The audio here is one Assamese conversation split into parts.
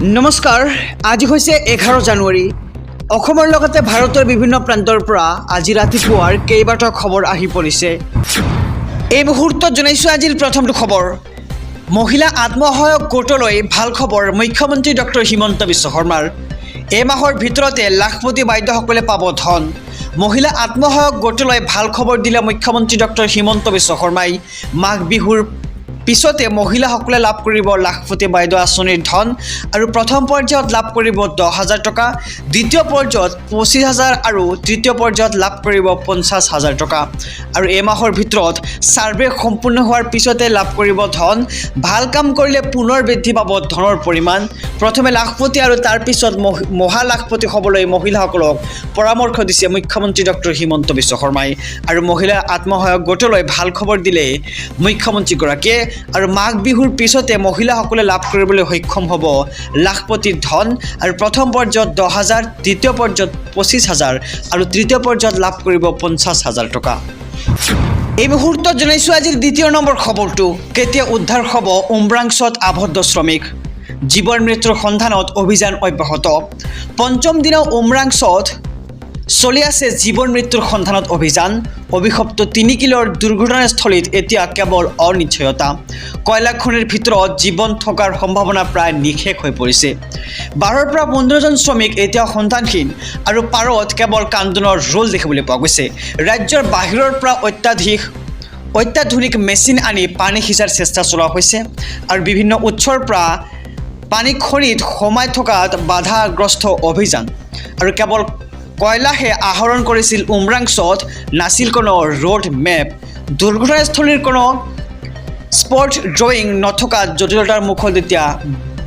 নমস্কাৰ, আজি হৈছে 11 জানুৱাৰী। অসমৰ লগতে ভাৰতৰ বিভিন্ন প্ৰান্তৰ পৰা আজি ৰাতিপুৱাৰ কেইবাটাও খবৰ আহি পৰিছে। এই মুহূৰ্তত জনাইছোঁ আজিৰ প্ৰথমটো খবৰ। মহিলা আত্মসহায়ক গোটলৈ ভাল খবৰ মুখ্যমন্ত্ৰী ডক্টৰ হিমন্ত বিশ্ব শৰ্মাৰ। এই মাহৰ ভিতৰতে লাখপতি বাইদেউসকলে পাব ধন। মহিলা আত্মসহায়ক গোটলৈ ভাল খবৰ দিলে মুখ্যমন্ত্ৰী ডক্টৰ হিমন্ত বিশ্ব শৰ্মাই। মাঘ বিহুৰ পিছতে মহিলাসকলে লাভ কৰিব লাখপতি বাইদেউ আঁচনিৰ ধন আৰু প্ৰথম পৰ্যায়ত লাভ কৰিব 10,000 টকা, দ্বিতীয় পৰ্যায়ত 25,000 আৰু তৃতীয় পৰ্যায়ত লাভ কৰিব 50,000 টকা। আৰু এই মাহৰ ভিতৰত ছাৰ্ভে সম্পূৰ্ণ হোৱাৰ পিছতে লাভ কৰিব ধন। ভাল কাম কৰিলে পুনৰ বৃদ্ধি পাব ধনৰ পৰিমাণ। প্ৰথমে লাখপতি আৰু তাৰ পিছত মহা লাখপতি হ'বলৈ মহিলাসকলক পৰামৰ্শ দিছে মুখ্যমন্ত্ৰী ডক্টৰ হিমন্ত বিশ্ব শৰ্মাই। আৰু মহিলা আত্মসহায়ক গোটলৈ ভাল খবৰ দিলে মুখ্যমন্ত্ৰীগৰাকীয়ে। আৰু মাঘ বিহুৰ পিছতে মহিলাসকলে লাভ কৰিবলৈ সক্ষম হ'ব লাখপতিৰ ধন। আৰু প্ৰথম পৰ্যায়ত 10,000, দ্বিতীয় পৰ্যায়ত 25,000 আৰু তৃতীয় পৰ্যায়ত লাভ কৰিব 50,000 টকা। এই মুহূৰ্তত জনাইছোঁ আজিৰ দ্বিতীয় নম্বৰ খবৰটো। কেতিয়া উদ্ধাৰ হ'ব উমৰাংচত আবদ্ধ শ্ৰমিক? জীৱন মৃত্যুৰ সন্ধানত অভিযান অব্যাহত। পঞ্চম দিনা উমৰাংচত চলি আছে জীৱন মৃত্যুৰ সন্ধানত অভিযান। অভিশপ্ত 3 কিলোৰ দুৰ্ঘটনাস্থলীত এতিয়া কেৱল অনিশ্চয়তা। কয়লা খনিৰ ভিতৰত জীৱন থকাৰ সম্ভাৱনা প্ৰায় নিশেষ হৈ পৰিছে। 12ৰ পৰা 15জন শ্ৰমিক এতিয়া সন্ধানহীন আৰু পাৰত কেৱল কান্দোনৰ ৰোল দেখিবলৈ পোৱা গৈছে। ৰাজ্যৰ বাহিৰৰ পৰা অত্যাধুনিক মেচিন আনি পানী সিঁচাৰ চেষ্টা চলোৱা হৈছে আৰু বিভিন্ন উৎসৰ পৰা পানী খনিত সোমাই থকাত বাধাগ্ৰস্ত অভিযান। আৰু কেৱল কয়লাহে আহৰণ কৰিছিল উমৰাংচত, নাছিল কোনো ৰোড মেপ। দুৰ্ঘটনাস্থলীৰ কোনো স্পট ড্ৰয়িং নথকাত জটিলতাৰ মুখত এতিয়া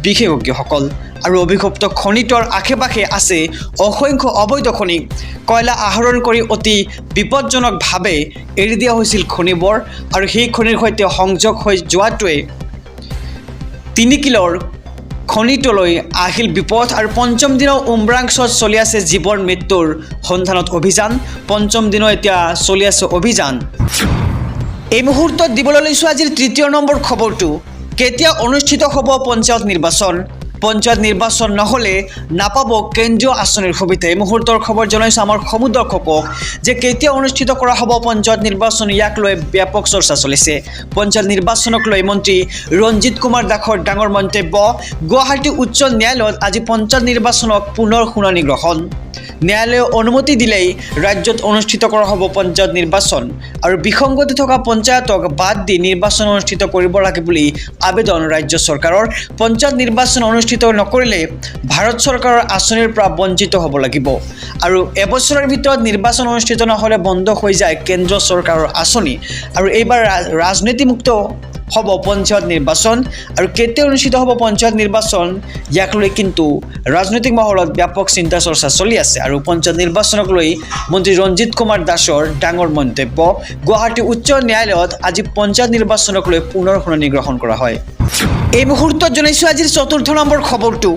বিশেষজ্ঞসকল। আৰু অভিশপ্ত খনিটোৰ আশে পাশে আছে অসংখ্য অবৈধ খনি। কয়লা আহৰণ কৰি অতি বিপদজনকভাৱে এৰি দিয়া হৈছিল খনিবোৰ আৰু সেই খনিৰ সৈতে সংযোগ হৈ যোৱাটোৱে 3 কিলোৰ খনিটোলৈ আহিল বিপদ। আৰু পঞ্চম দিনৰ উমৰাংচত চলি আছে জীৱন মৃত্যুৰ সন্ধানত অভিযান। পঞ্চম দিনো এতিয়া চলি আছে অভিযান। এই মুহূৰ্তত দিবলৈ লৈছোঁ আজিৰ তৃতীয় নম্বৰ খবৰটো। কেতিয়া অনুষ্ঠিত হ'ব পঞ্চায়ত নিৰ্বাচন? পঞ্চায়ত নিৰ্বাচন নহ'লে নাপাব কেন্দ্ৰীয় আঁচনিৰ সুবিধা। এই মুহূৰ্তৰ খবৰ জনাইছোঁ আমাৰ সমূহ দৰ্শকক যে কেতিয়া অনুষ্ঠিত কৰা হ'ব পঞ্চায়ত নিৰ্বাচন। ইয়াক লৈ ব্যাপক চৰ্চা চলিছে। পঞ্চায়ত নিৰ্বাচনক লৈ মন্ত্ৰী ৰঞ্জিত কুমাৰ দাসৰ ডাঙৰ মন্তব্য। গুৱাহাটী উচ্চ ন্যায়ালয়ত আজি পঞ্চায়ত নিৰ্বাচনক পুনৰ শুনানি গ্ৰহণ। ন্যায়ালয়ে অনুমতি দিলেই ৰাজ্যত অনুষ্ঠিত কৰা হ'ব পঞ্চায়ত নিৰ্বাচন আৰু বিসংগতি থকা পঞ্চায়তক বাদ দি নিৰ্বাচন অনুষ্ঠিত কৰিব লাগে বুলি আবেদন ৰাজ্য চৰকাৰৰ। পঞ্চায়ত নিৰ্বাচন অনুষ্ঠিত নকৰিলে ভাৰত চৰকাৰৰ আঁচনিৰ পৰা বঞ্চিত হ'ব লাগিব। আৰু এবছৰৰ ভিতৰত নিৰ্বাচন অনুষ্ঠিত নহ'লে বন্ধ হৈ যায় কেন্দ্ৰ চৰকাৰৰ আঁচনি। আৰু এইবাৰ ৰাজনীতিমুক্ত হ'ব পঞ্চায়ত নিৰ্বাচন। আৰু কেতিয়া অনুষ্ঠিত হ'ব পঞ্চায়ত নিৰ্বাচন ইয়াক লৈ কিন্তু ৰাজনৈতিক মহলত ব্যাপক চিন্তা চৰ্চা চলি আছে। আৰু পঞ্চায়ত নিৰ্বাচনক লৈ মন্ত্ৰী ৰঞ্জিত কুমাৰ দাসৰ ডাঙৰ মন্তব্য। গুৱাহাটী উচ্চ ন্যায়ালয়ত আজি পঞ্চায়ত নিৰ্বাচনক লৈ পুনৰ শুনানি গ্ৰহণ কৰা হয়। এই মুহূৰ্তত জনাইছোঁ আজিৰ চতুৰ্থ নম্বৰ খবৰটো।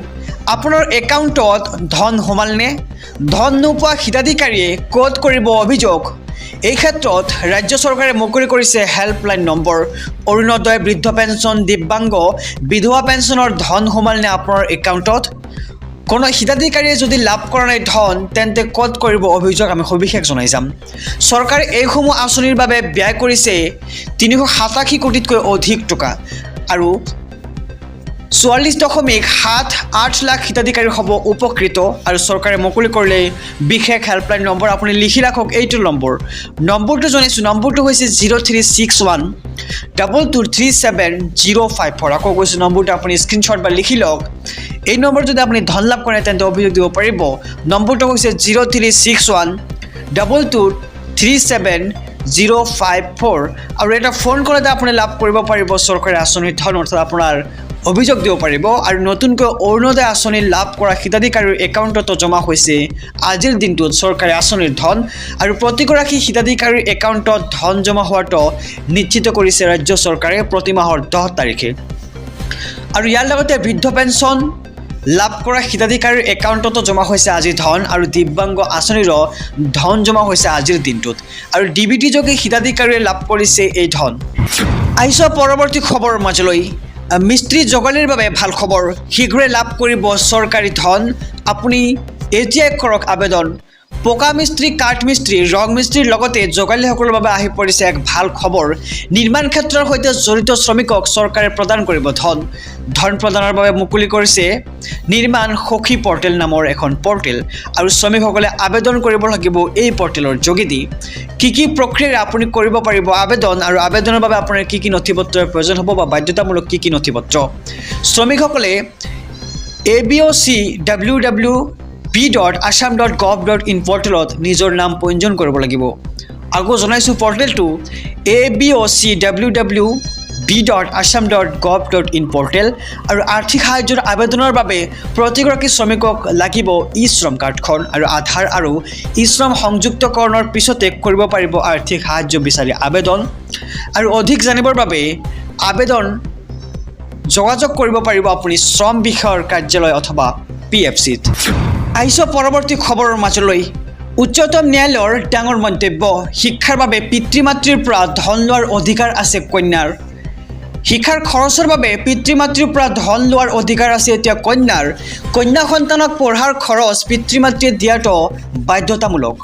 আপোনাৰ একাউণ্টত ধন সোমালনে? ধন নোপোৱা হিতাধিকাৰীয়ে ক'ত কৰিব অভিযোগ? এই ক্ষেত্ৰত ৰাজ্য চৰকাৰে মুকলি কৰিছে হেল্পলাইন নম্বৰ। অৰুণোদয়, বৃদ্ধ পেঞ্চন, দিব্যাংগ, বিধৱা পেঞ্চনৰ ধন সোমালনে আপোনাৰ একাউণ্টত? কোনো হিতাধিকাৰীয়ে যদি লাভ কৰা নাই ধন, তেন্তে ক'ত কৰিব অভিযোগ? আমি সবিশেষ জনাই যাম। চৰকাৰে এইসমূহ আঁচনিৰ বাবে ব্যয় কৰিছে 387 কোটিতকৈ অধিক টকা। আৰু 44.78 লাখ হিতাধিকাৰী হ'ব উপকৃত। আৰু চৰকাৰে মুকলি কৰিলে বিশেষ হেল্পলাইন নম্বৰ। আপুনি লিখি ৰাখক এইটো নম্বৰটো জনাইছোঁ। নম্বৰটো হৈছে 0361 2237 আকৌ কৈছোঁ নম্বৰটো আপুনি স্ক্ৰীনশ্বট বা লিখি লওক। এই নম্বৰ যদি আপুনি ধন লাভ কৰে তেন্তে অভিযোগ দিব পাৰিব। নম্বৰটো হৈছে 0361 2237 আৰু এটা ফোন কলতে আপুনি লাভ কৰিব পাৰিব চৰকাৰী আঁচনিৰ ধন, অৰ্থাৎ আপোনাৰ অভিযোগ দিব পাৰিব। আৰু নতুনকৈ অৰুণোদয় আঁচনি লাভ কৰা হিতাধিকাৰীৰ একাউণ্টতো জমা হৈছে আজিৰ দিনটোত চৰকাৰী আঁচনিৰ ধন। আৰু প্ৰতিগৰাকী হিতাধিকাৰীৰ একাউণ্টত ধন জমা হোৱাটো নিশ্চিত কৰিছে ৰাজ্য চৰকাৰে প্ৰতি মাহৰ 10 তাৰিখে। আৰু ইয়াৰ লগতে বৃদ্ধ পেঞ্চন লাভ কৰা হিতাধিকাৰীৰ একাউণ্টতো জমা হৈছে আজি ধন। আৰু দিব্যাংগ আঁচনিৰো ধন জমা হৈছে আজিৰ দিনটোত। আৰু ডিবিটি যোগে হিতাধিকাৰীয়ে লাভ কৰিছে এই ধন। আহিছোঁ পৰৱৰ্তী খবৰৰ মাজলৈ। মিস্ত্ৰী জগালিৰ বাবে ভাল খবৰ শীঘ্ৰে লাভ কৰিব চৰকাৰী ধন আপুনি এতিয়াই কৰক আবেদন পকা মিস্ত্ৰী কাঠ মিস্ত্ৰী ৰং মিস্ত্ৰীৰ লগতে জগালীসকলৰ বাবে আহি পৰিছে এক ভাল খবৰ নিৰ্মাণ ক্ষেত্ৰৰ সৈতে জড়িত শ্ৰমিকক চৰকাৰে প্ৰদান কৰিব ধন প্ৰদানৰ বাবে মুকলি কৰিছে নিৰ্মাণ সখী পৰ্টেল নামৰ এখন পৰ্টেল আৰু শ্ৰমিকসকলে আবেদন কৰিব লাগিব এই পৰ্টেলৰ যোগেদি কি প্ৰক্ৰিয়াৰে আপুনি কৰিব পাৰিব আবেদন আৰু আবেদনৰ বাবে আপোনাৰ কি নথিপত্ৰৰ প্ৰয়োজন হ'ব বা বাধ্যতামূলক কি নথিপত্ৰ শ্ৰমিকসকলে abocwww.assam.gov.in পৰ্টেলত নিজৰ নাম পঞ্জীয়ন কৰিব লাগিব আকৌ জনাইছো পৰ্টেলটো abocwww.assam.gov.in পৰ্টেল আৰু আৰ্থিক সাহায্যৰ আবেদনৰ বাবে প্ৰতিগৰাকী শ্ৰমিকক লাগিব ই-শ্ৰম কাৰ্ডখন আৰু আধাৰ আৰু ই-শ্ৰম সংযুক্তকৰণৰ পিছতে কৰিব পাৰিব আৰ্থিক সাহায্য বিচাৰি আবেদন আৰু অধিক জানিবৰ বাবে আবেদন যোগাযোগ কৰিব পাৰিব আপুনি শ্ৰম বিষয়ৰ কাৰ্যালয় অথবা PFCত আইছো পৰৱৰ্তী খবৰৰ মাজলৈ উচ্চতম ন্যায়ালয়ৰ ডাঙৰ মন্তব্য শিক্ষাৰ বাবে পিতৃ মাতৃৰ পৰা ধন লোৱাৰ অধিকাৰ আছে কন্যাৰ শিক্ষাৰ খৰচৰ বাবে পিতৃ মাতৃৰ পৰা ধন লোৱাৰ অধিকাৰ আছে এতিয়া কন্যা সন্তানক পঢ়াৰ খৰচ পিতৃ মাতৃয়ে দিয়াটো বাধ্যতামূলক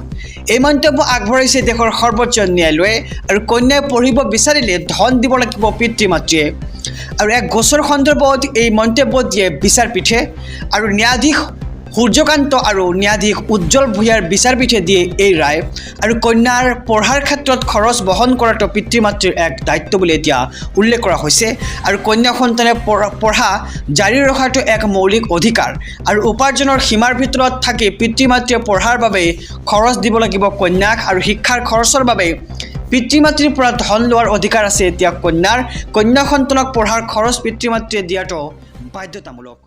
এই মন্তব্য আগবঢ়াইছে দেশৰ সৰ্বোচ্চ ন্যায়ালয়ে আৰু কন্যাই পঢ়িব বিচাৰিলে ধন দিব লাগিব পিতৃ মাতৃয়ে আৰু এক গোচৰ সন্দৰ্ভত এই মন্তব্য দিয়ে বিচাৰপীঠে আৰু ন্যায়াধীশ সূৰ্যকান্ত আৰু ন্যায়াধীশ উজ্জ্বল ভূঞাৰ বিচাৰপীঠে দিয়ে এই ৰায় আৰু কন্যাৰ পঢ়াৰ ক্ষেত্ৰত খৰচ বহন কৰাটো পিতৃ মাতৃৰ এক দায়িত্ব বুলি এতিয়া উল্লেখ কৰা হৈছে আৰু কন্যা সন্তানে পঢ়া জাৰি ৰখাটো এক মৌলিক অধিকাৰ আৰু উপাৰ্জনৰ সীমাৰ ভিতৰত থাকি পিতৃ মাতৃয়ে পঢ়াৰ বাবে খৰচ দিব লাগিব কন্যাক আৰু শিক্ষাৰ খৰচৰ বাবে পিতৃ মাতৃৰ পৰা ধন লোৱাৰ অধিকাৰ আছে এতিয়া কন্যা সন্তানক পঢ়াৰ খৰচ পিতৃ মাতৃয়ে দিয়াটো বাধ্যতামূলক